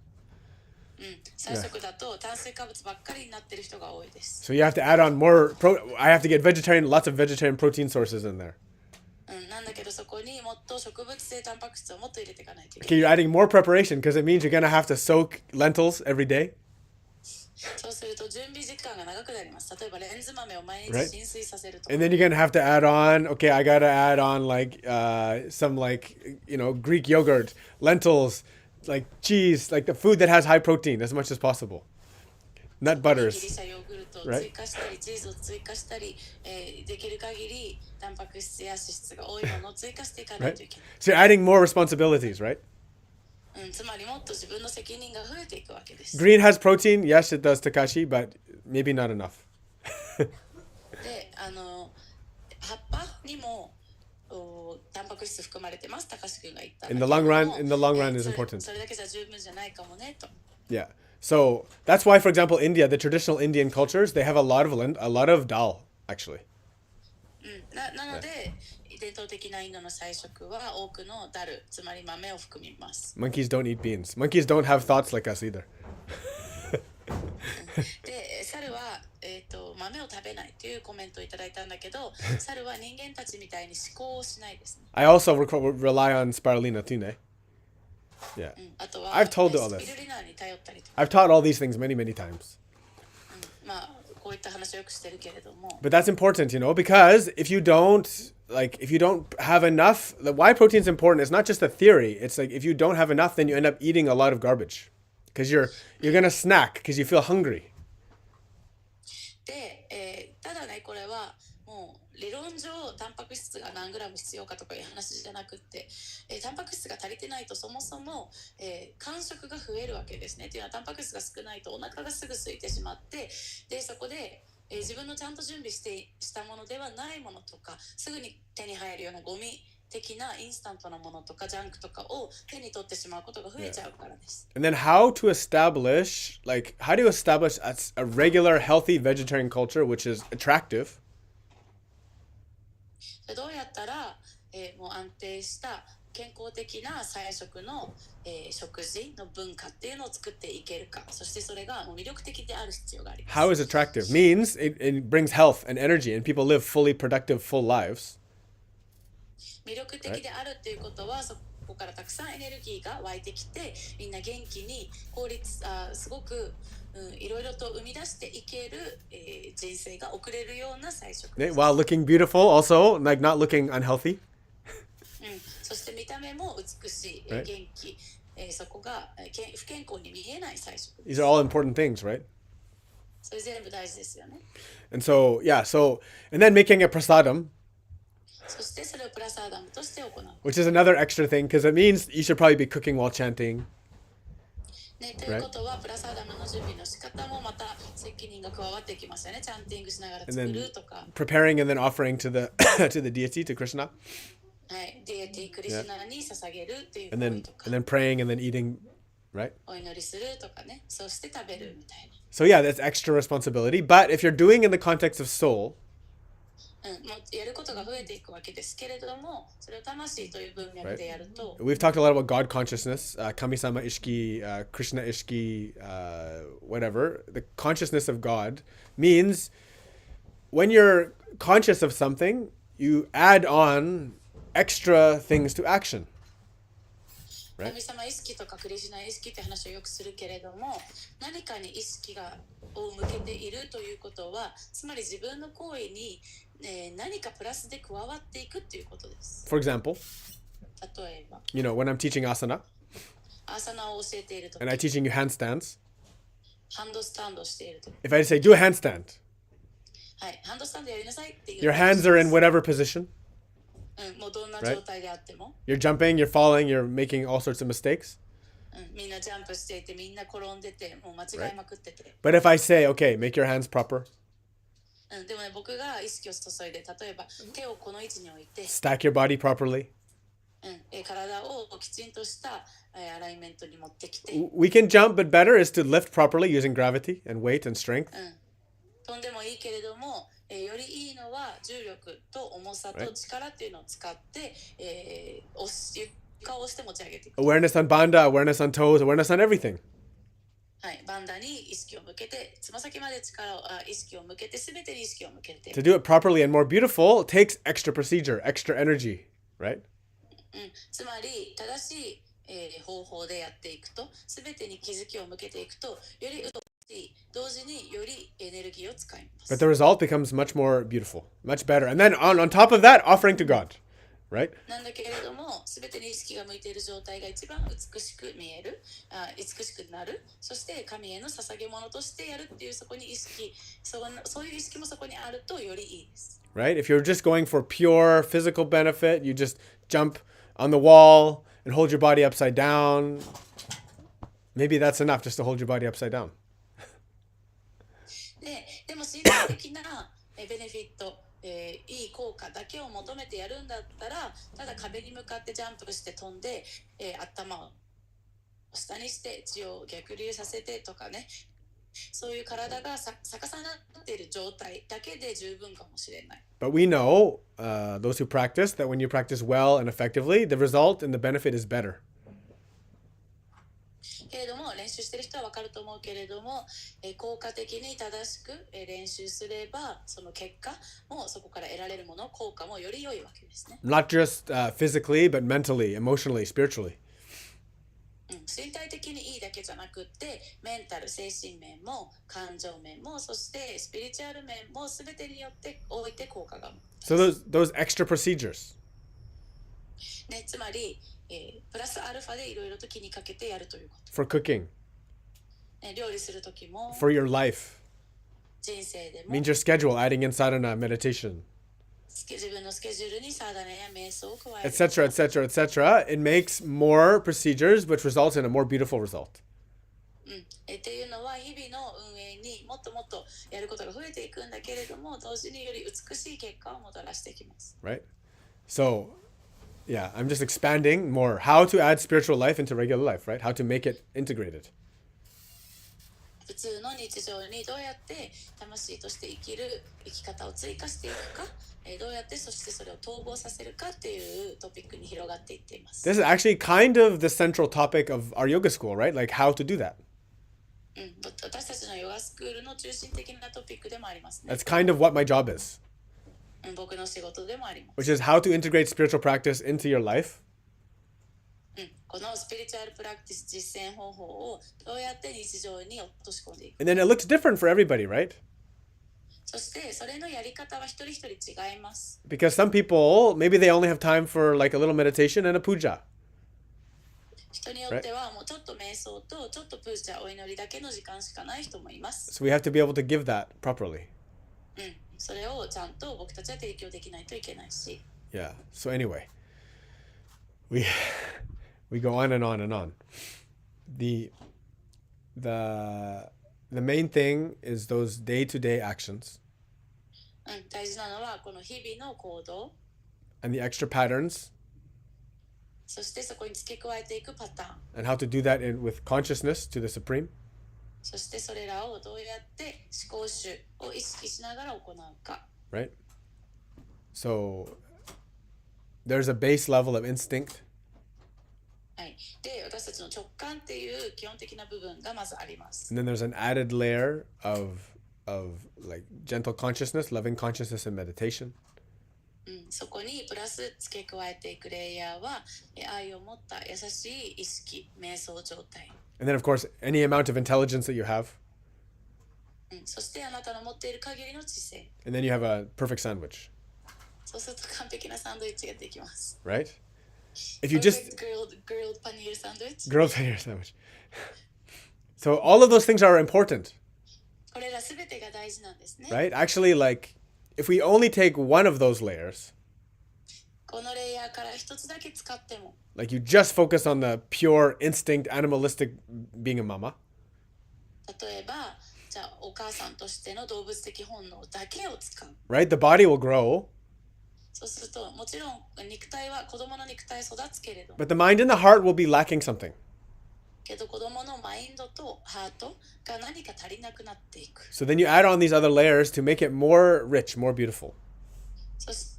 菜食だと炭水化物ばっかりになってる人が多いです。So you have to add on more I have to get lots of vegetarian protein sources in there. なんだけどそこにもっと植物性タンパク質をもっと入れていかないといけ Okay, ない。you're adding more preparation because it means you're gonna have to soak lentils every day. そうすると準備時間が長くなります。例えばレンズ豆を毎日 Right. 浸水させると。And then you're gonna have to add on. Okay, I gotta add on like some like Greek yogurt, lentils, like cheese, like the food that has high protein as much as possible. Nut ギリ butters. シャヨーグルトを Right. 追加したり、チーズを追加したり、できる限りタンパク質や脂質が多いものを追加していかない Right. といけない。 So you're adding more responsibilities, right? つまりもっと自分の責任が増えていくわけです。 Green has protein. Yes, it does, Takashi, but maybe not enough. で、葉っぱにもタンパク質含まれてます。高橋君が言った。In the long run is それ important. それだけじゃ十分じゃないかもねと。 Yeah. So that's why, for example, India, the traditional Indian cultures, they have a lot of dal actually. なので、伝統的なインドの菜食は多くのダル、つまり豆を含みます。 Monkeys don't eat beans. Monkeys don't have thoughts like us either. で、猿は、豆を食べないというコメントをいただいたんだけど、猿は人間たちみたいに思考をしないですね。 I also rely on spirulina too, ne? Yeah. あとは、I've told all this. スピルリナに頼ったりとか、 I've taught all these things many, many times. まあ、こういった話をよくしてるけれども。 But that's important, because if you don't have enough, the why protein is important. It's not just a theory. It's like if you don't have enough, then you end up eating a lot of garbage because you're gonna snack because you feel hungry. で、ただね、これはもう理論上タンパク質が何グラム必要かとかいう話じゃなくって、タンパク質が足りてないとそもそも、間食が増えるわけですね。というのはタンパク質が少ないとお腹がすぐ空いてしまって、でそこで、自分のちゃんと準備したものではないものとか、すぐに手に入るようなゴミ的なインスタントなものとかジャンクとかを手に取ってしまうことが増えちゃうからです。 And then how do you establish a regular healthy vegetarian culture which is attractive? どうやったら、もう安定した健康的な菜食の、食事の文化っていうのを作っていけるか、そしてそれがもう魅力的である必要があります。 How is attractive? Means it brings health and energy and people live fully productive full lives. 魅力的であるっていうことは、そこからたくさんエネルギーが湧いてきて、みんな元気にすごくいろいろと生み出していける、人生が送れるような菜食です。 While looking beautiful also, like not looking unhealthy. そして見た目も美しい、Right. 元気、そこが不健康に見えない菜食で These す。 are all important things, right? それ全部大事ですよね。 And so, and then making a prasadam, そしてそれをプラスアダムとして行う。 which is another extra thing because it means you should probably be cooking while chanting. ね、ということは、プラスアダムの準備の仕方もまた責任が加わってきますよね。チャンティングしながら And 作 then るとか、 preparing and then offering to the to the deity, to Krishna. はい、ディエティクリシュナに捧げるっていう And 行為 then とか、 and then praying and then eating, right? お祈りするとかね、そして食べるみたい So yeah, that's extra responsibility. But if you're doing in the context of soul, な。もうやることが増えていくわけですけれども、それを魂という文脈でやると、 we've talked a lot about God consciousness, Kami-sama ishki, Krishna ishki, whatever. The consciousness of God means when you're conscious of something, you add on extra things to action. 神様意識とかクリシュナ意識って話をよくするけれども、何かに意識を向けているということは、つまり自分の行為に、何かプラスで加わっていくっていうことです。 For example, 例えば、 when I'm teaching asana アーサナを教えているとき、 and I'm teaching you handstands, ハンドスタンドをしているとき、 if I say do a handstand, はい、ハンドスタンドやりなさいっていう。 your hands are in whatever position. もうどんな状態であっても、 You're jumping, you're falling, you're making all sorts of mistakes. みんなジャンプしていて、みんな転んでて、もう間違いまくってて。 But if I say, okay, make your hands proper, でもね、僕が意識を注いで、例えば手をこの位置に置いて、 stack your body properly, 体をきちんとしたアライメントに持ってきて、 we can jump, but better is to lift properly using gravity and weight and strength. 飛んでもいいけれども、よりいいのは重力と重さと力っていうのを使って、床を押して持ち上げていく。 Awareness on banda, awareness on toes, awareness on everything. はい、バンダに意識を向けて、つま先まで意識を向けて、すべてに意識を向けて。To do it properly and more beautiful, it takes extra procedure, extra energy, right? つまり、正しい、方法でやっていくと、すべてに気づきを向けていくと、より美しい、同時によりエネルギーを使います。But the result becomes much more beautiful, much better. And then on top of that, offering to God, right? なんだけれども、すべてに意識が向いている状態が一番美しく見える、美しくなる、そして神への捧げ物としてやるっていう、そういう意識もそこにあるとよりいいです。Right? If you're just going for pure physical benefit, you just jump on the wall and hold your body upside down. Maybe that's enough just to hold your body upside down. でも身体的なベネフィット、いい効果だけを求めてやるんだったら、ただ壁に向かってジャンプして飛んで、頭を下にして血を逆流させてとかね、そういう体が逆さになっている状態だけで十分かもしれない。But we know, those who practice, that when you practice well and effectively, the result and the benefit is better. けれども練習している人は分かると思うけれども、効果的に正しく練習すればその結果もそこから得られるもの効果もより良いわけですね。Not just physically, but mentally, emotionally, spiritually. 身体的にいいだけじゃなくってメンタル、精神面も感情面もそしてスピリチュアル面も全てによっておいて効果がある。So those extra procedures. ね、つまり、プラスアルファでいろいろと気にかけてやるというこFor cooking, と。料理するときも for your life, 人生でも means your schedule, adding in sadhana, meditation, 自分のスケジュールにサーダナや瞑想を加える。etc., etc., etc. It makes more procedures, which results in a more beautiful result. っていうのは日々の運営にもっともっとやることが増えていくんだけれども、同時により美しい結果をもたらしてきます。Right? So, yeah, I'm just expanding more how to add spiritual life into regular life, right? How to make it integrated. 普通の日常にどうやって魂として生きる生き方を追加していくか、どうやってそしてそれを統合させるかっていうトピックに広がっていっています。This is actually kind of the central topic of our yoga school, right? Like how to do that. 私たちのヨガスクールの中心的なトピックでもありますね。That's kind of what my job is, 僕の仕事でもあります。 which is how to integrate spiritual practice into your life. このスピリチュアルプラクティス実践方法をどうやって日常に落とし込んでいく。 And then it looks different for everybody, right? そしてそれのやり方は一人一人違います。 Because some people, maybe they only have time for like a little meditation and a puja. 人によってはもうちょっと瞑想とちょっとプーチャーお祈りだけの時間しかない人もいます。 So we have to be able to give that properly. それをちゃんと僕たちは提供できないといけないし。 Yeah. So anyway, we we go on and on and on. The main thing is those day-to-day actions 大事なのはこの日々の行動、 and the extra patterns そしてそこに付け加えていくパターン、 and how to do that with consciousness to the Supreme. そしてそれらをどうやって思考主を意識しながら行うか。 Right? So there's a base level of instinct. はい、で、私たちの直感っていう基本的な部分がまずあります。 And then there's an added layer of like gentle consciousness, loving consciousness and meditation. そこにプラス付け加えていくレイヤーは愛を持った優しい意識、瞑想状態。 And then of course any amount of intelligence that you have. そしてあなたの持っている限りの知性。 And then you have a perfect sandwich, そうすると完璧なサンドイッチができます。 right? If you just grilled paneer サンドイッチ。 grilled paneer sandwich. So all of those things are important, これらすべてが大事なんですね。 right? Actually, like if we only take one of those layers, このレイヤーから一つだけ使っても、 like you just focus on the pure instinct, animalistic being a mama, 例えば、じゃあお母さんとしての動物的本能だけを使う。 right? The body will grow, そうすると、もちろん肉体は子供の肉体育つけれども、 but the mind and the heart will be lacking something. けど子供のマインドとハートが何か足りなくなっていく。 So then you add on these other layers to make it more rich, more beautiful.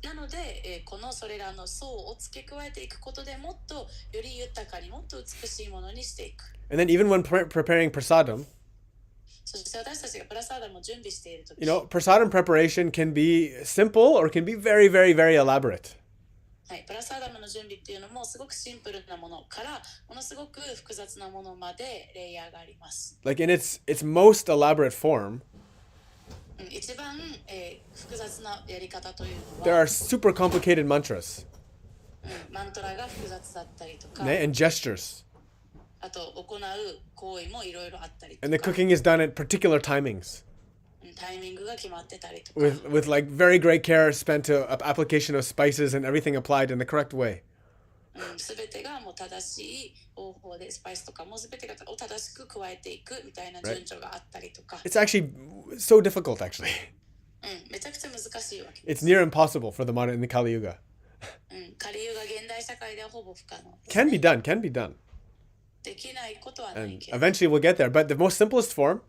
なので、それらの層を付け加えていくことでもっとより豊かにもっと美しいものにしていく。And then even when preparing prasadam, そして私たちがプラサーダムを準備しているとき、prasadam preparation can be simple or can be very, very, very elaborate. はい、プラサーダムの準備っていうのもすごくシンプルなものからものすごく複雑なものまでレイヤーがあります。Like in its most elaborate form, 一番、複雑なやり方というの there は、are super complicated mantras マントラが複雑だったりとか、 and gestures. あと行う行為もいろいろあったりと And the か、 cooking is done at particular timings タイミングが決まってたりとか、 with like very great care spent to application of spices and everything applied in the correct way. すべてがもう正しい方法でスパイスとかもすべてが正しく加えていくみたいな順序があったりとか、 It's actually so difficult, actually. めちゃくちゃ難しいわけ It's です。 near impossible for the modern in the Kali Yuga. カリユが現代社会ではほぼ不可能です、 Can be done, can be done. できないことはない And けど、 eventually we'll get there. But the most simplest form,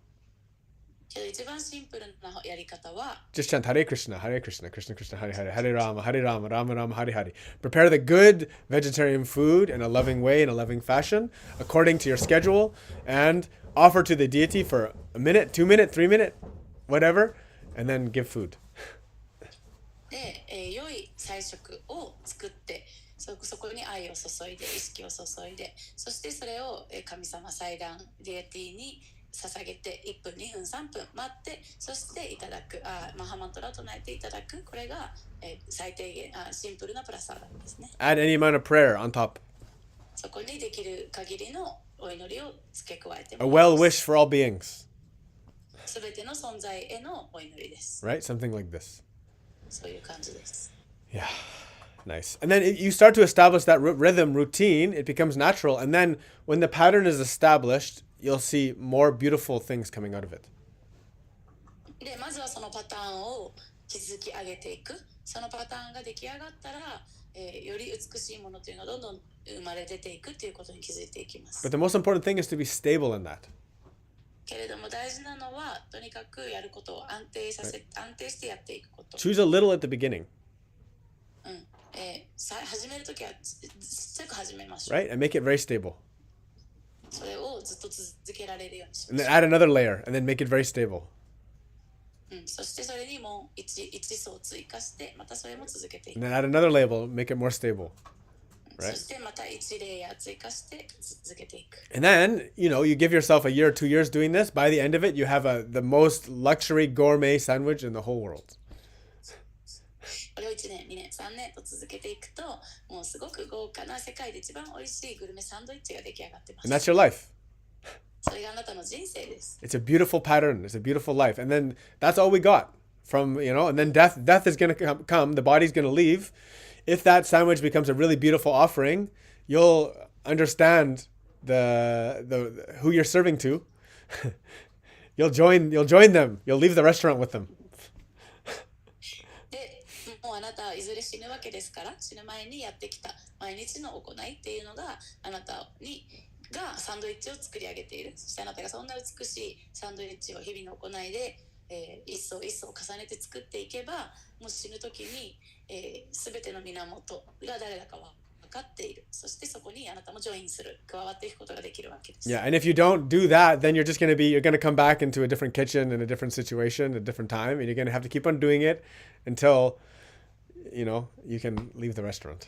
けど一番シンプルなやり方は just chant Hare Krishna, Hare Krishna, Krishna Krishna, Hare Hare, Hare Rama, Hare Rama, Rama Rama, Hare Hare. Prepare the good vegetarian food in a loving way, in a loving fashion, according to your schedule, and offer to the deity for a minute, 2 minute, 3 minute, whatever, and then give food. で、良い菜食を作ってそこに愛を注いで意識を注いで、そしてそれを神様祭壇ディエティに捧げて1分2分3分待って、そしていただくマハマントラを唱えていただく、これが、最低限シンプルなプラスアダムですね。 Add any amount of prayer on top. そこにできる限りのお祈りを付け加えて A もらい well ます。 wish for all beings, すべての存在へのお祈りです。 right? Something like this. そういう感じです。 Yeah, nice. And then you start to establish that rhythm, routine, it becomes natural. And then when the pattern is established, you'll see more beautiful things coming out of it. で、まずはそのパターンを築き上げていく。そのパターンが出来上がったら、より美しいものというのがどんどん生まれ出ていくということに気づいていきます。 But the most important thing is to be stable in that. けれども大事なのは、とにかくやることを安定してやっていくこと。 Choose a little at the beginning, 始めるときはちっちゃく始めましょう。 right? And make it very stable. それをずっと続けられるようにし And ま then しょ add another layer and then make it very stable. う。そしてそれにもう一層追加して、またそれも続けていく And。then add another label, make it more stable. そしてまた1レイヤー追加して続けていく。 And then, you give yourself a year or 2 years doing this. By the end of it, you have the most luxury gourmet sandwich in the whole world. これを1年、2年、3年と続けていくと、もうすごく豪華な世界で一番美味しいグルメサンドイッチが出来上がってま And す。 that's your life. それがあなたの人生です。 It's a beautiful pattern. It's a beautiful life. And then that's all we got from, and then death is going to come. The body's going to leave. If that sandwich becomes a really beautiful offering, you'll understand the who you're serving to. You'll join them. You'll leave the restaurant with them. で、もうあなたはいずれ死ぬわけですから、死ぬ前にやってきた毎日の行いっていうのがあなたがサンドイッチを作り上げている。そしてあなたがそんな美しいサンドイッチを日々の行いで、一層一層重ねて作っていけば、もう死ぬ時に、全ての源が誰だかは分かっている。そしてそこにあなたもジョインする、加わっていくことができるわけです。 Yeah, and if you don't do that, then you're going to come back into a different kitchen in a different situation, a different time, and you're going to have to keep on doing it until, you can leave the restaurant.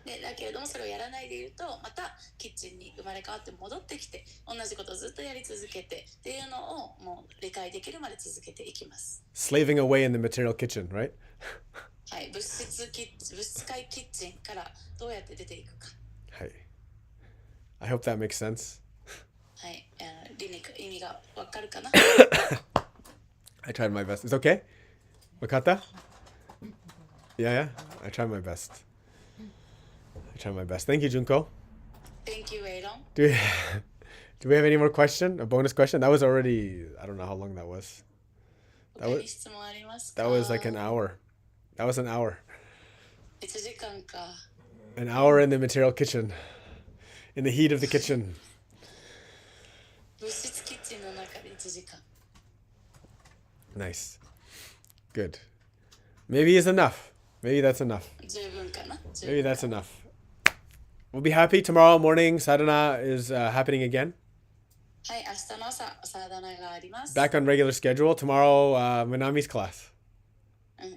でだけれどもそれをやらないでいると、またキッチンに生まれ変わって戻ってきて、同じことをずっとやり続けてっていうのをもう理解できるまで続けていきます。 Slaving away in the material kitchen, right? はい、物質界キッチンからどうやって出ていくか。はい。I hope that makes sense. はい、意味がわかるかな。I tried my best. It's okay? Wakata? Yeah. I tried my best. Thank you, Junko. Thank you, Aaron. Do we have any more question? A bonus question? That was already, I don't know how long that was. 他に質問ありますか？ That was like an hour. That was an hour. 1時間か。An hour in the material kitchen. In the heat of the kitchen. 物質キッチンの中で1時間。Nice. Good. Maybe it's enough. Maybe that's enough. 十分かな。Maybe that's enough. we'll be happy. Tomorrow morning, sadhana is happening again. はい、明日の朝、サーダナがあります。 Back on regular schedule. Tomorrow, Minami's class.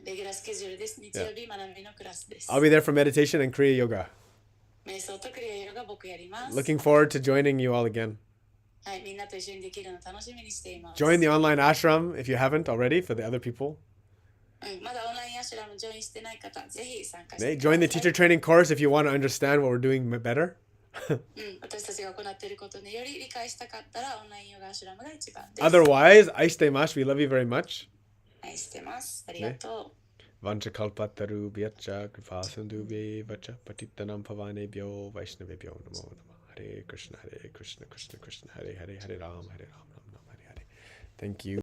レギュラースケジュールです。日曜日、学びのクラスです。 I'll be there for meditation and Kriya Yoga. 瞑想とクリアヨガ僕やります。 Looking forward to joining you all again. はい、みんなと一緒にできるの楽しみにしています。 Join the online ashram if you haven't already for the other people. まだオンラインアシュラムジョインしてない方、ぜひ参加してください。 Join the teacher training course if you want to understand what we're doing better. 私たちが行っていることにより理解したかったらオンラインヨガアシュラムが一番です。 Otherwise, aistemash, we love you very much. 愛してます。ありがとう。 Vanchakalpataru bhyacha kripasindubhe vacha patittanam pavanebhyo vaishnavebhyo namo namah. Hare Krishna, Krishna Krishna, Hare Hare, Hare Ram, Ram Ram, Hare Hare. Thank you.